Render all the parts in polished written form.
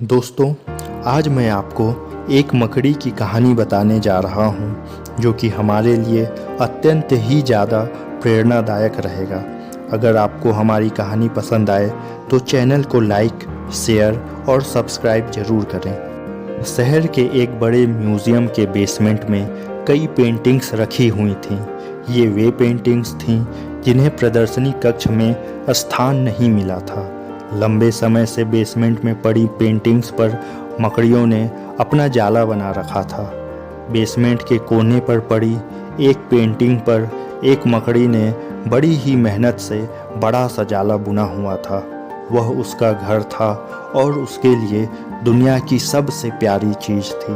दोस्तों, आज मैं आपको एक मकड़ी की कहानी बताने जा रहा हूँ जो कि हमारे लिए अत्यंत ही ज़्यादा प्रेरणादायक रहेगा। अगर आपको हमारी कहानी पसंद आए तो चैनल को लाइक, शेयर और सब्सक्राइब ज़रूर करें। शहर के एक बड़े म्यूज़ियम के बेसमेंट में कई पेंटिंग्स रखी हुई थीं। ये वे पेंटिंग्स थीं जिन्हें प्रदर्शनी कक्ष में स्थान नहीं मिला था। लंबे समय से बेसमेंट में पड़ी पेंटिंग्स पर मकड़ियों ने अपना जाला बना रखा था। बेसमेंट के कोने पर पड़ी एक पेंटिंग पर एक मकड़ी ने बड़ी ही मेहनत से बड़ा सा जाला बुना हुआ था। वह उसका घर था और उसके लिए दुनिया की सबसे प्यारी चीज़ थी।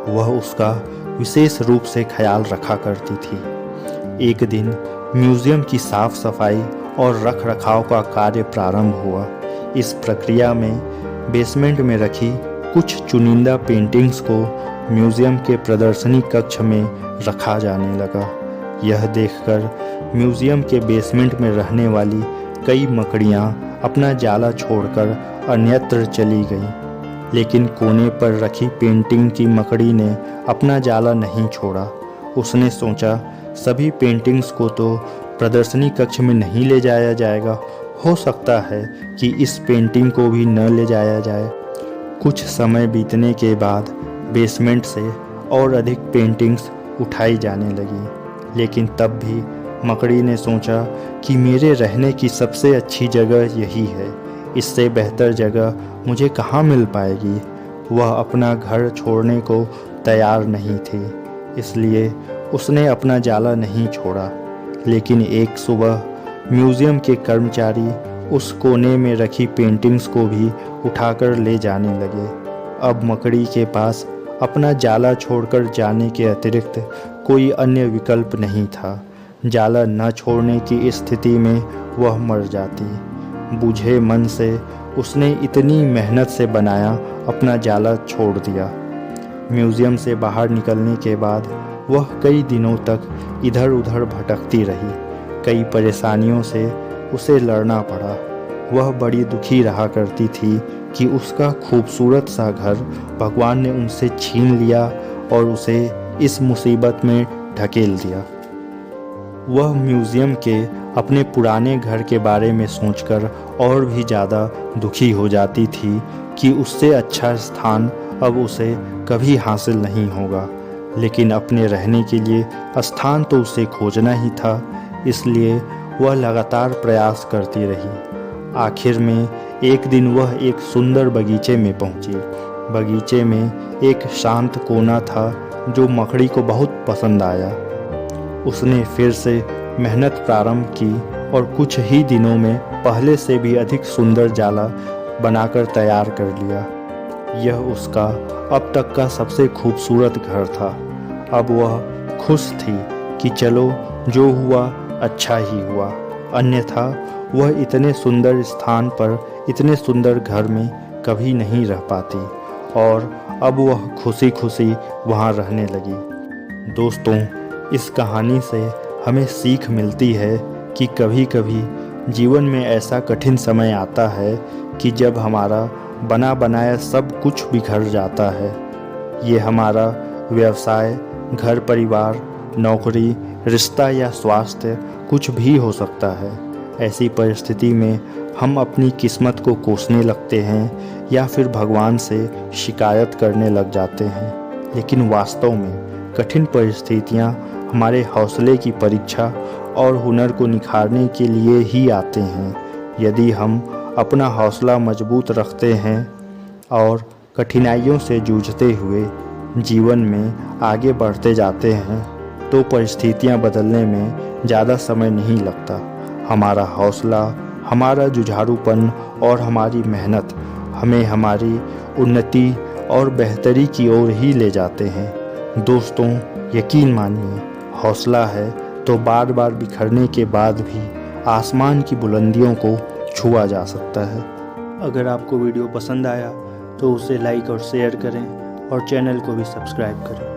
वह उसका विशेष रूप से ख्याल रखा करती थी। एक दिन म्यूज़ियम की साफ सफाई और रख रखाव का कार्य प्रारंभ हुआ। इस प्रक्रिया में बेसमेंट में रखी कुछ चुनिंदा पेंटिंग्स को म्यूज़ियम के प्रदर्शनी कक्ष में रखा जाने लगा। यह देखकर म्यूज़ियम के बेसमेंट में रहने वाली कई मकड़ियाँ अपना जाला छोड़कर अन्यत्र चली गईं। लेकिन कोने पर रखी पेंटिंग की मकड़ी ने अपना जाला नहीं छोड़ा। उसने सोचा, सभी पेंटिंग्स को तो प्रदर्शनी कक्ष में नहीं ले जाया जाएगा, हो सकता है कि इस पेंटिंग को भी न ले जाया जाए। कुछ समय बीतने के बाद बेसमेंट से और अधिक पेंटिंग्स उठाई जाने लगी, लेकिन तब भी मकड़ी ने सोचा कि मेरे रहने की सबसे अच्छी जगह यही है। इससे बेहतर जगह मुझे कहाँ मिल पाएगी। वह अपना घर छोड़ने को तैयार नहीं थी, इसलिए उसने अपना जाला नहीं छोड़ा। लेकिन एक सुबह म्यूज़ियम के कर्मचारी उस कोने में रखी पेंटिंग्स को भी उठाकर ले जाने लगे। अब मकड़ी के पास अपना जाला छोड़कर जाने के अतिरिक्त कोई अन्य विकल्प नहीं था। जाला न छोड़ने की स्थिति में वह मर जाती। बूझे मन से उसने इतनी मेहनत से बनाया अपना जाला छोड़ दिया। म्यूज़ियम से बाहर निकलने के बाद वह कई दिनों तक इधर उधर भटकती रही। कई परेशानियों से उसे लड़ना पड़ा। वह बड़ी दुखी रहा करती थी कि उसका खूबसूरत सा घर भगवान ने उनसे छीन लिया और उसे इस मुसीबत में ढकेल दिया। वह म्यूज़ियम के अपने पुराने घर के बारे में सोचकर और भी ज़्यादा दुखी हो जाती थी कि उससे अच्छा स्थान अब उसे कभी हासिल नहीं होगा। लेकिन अपने रहने के लिए स्थान तो उसे खोजना ही था, इसलिए वह लगातार प्रयास करती रही। आखिर में एक दिन वह एक सुंदर बगीचे में पहुंची। बगीचे में एक शांत कोना था जो मकड़ी को बहुत पसंद आया। उसने फिर से मेहनत प्रारंभ की और कुछ ही दिनों में पहले से भी अधिक सुंदर जाला बनाकर तैयार कर लिया। यह उसका अब तक का सबसे खूबसूरत घर था। अब वह खुश थी कि चलो जो हुआ अच्छा ही हुआ, अन्यथा वह इतने सुंदर स्थान पर इतने सुंदर घर में कभी नहीं रह पाती और अब वह खुशी खुशी वहाँ रहने लगी। दोस्तों, इस कहानी से हमें सीख मिलती है कि कभी कभी जीवन में ऐसा कठिन समय आता है कि जब हमारा बना बनाया सब कुछ बिखर जाता है। ये हमारा व्यवसाय, घर परिवार, नौकरी, रिश्ता या स्वास्थ्य कुछ भी हो सकता है। ऐसी परिस्थिति में हम अपनी किस्मत को कोसने लगते हैं या फिर भगवान से शिकायत करने लग जाते हैं। लेकिन वास्तव में कठिन परिस्थितियाँ हमारे हौसले की परीक्षा और हुनर को निखारने के लिए ही आते हैं। यदि हम अपना हौसला मजबूत रखते हैं और कठिनाइयों से जूझते हुए जीवन में आगे बढ़ते जाते हैं तो परिस्थितियां बदलने में ज़्यादा समय नहीं लगता। हमारा हौसला, हमारा जुझारूपन और हमारी मेहनत हमें हमारी उन्नति और बेहतरी की ओर ही ले जाते हैं। दोस्तों, यकीन मानिए, हौसला है तो बार बार बिखरने के बाद भी आसमान की बुलंदियों को छुआ जा सकता है। अगर आपको वीडियो पसंद आया तो उसे लाइक और शेयर करें और चैनल को भी सब्सक्राइब करें।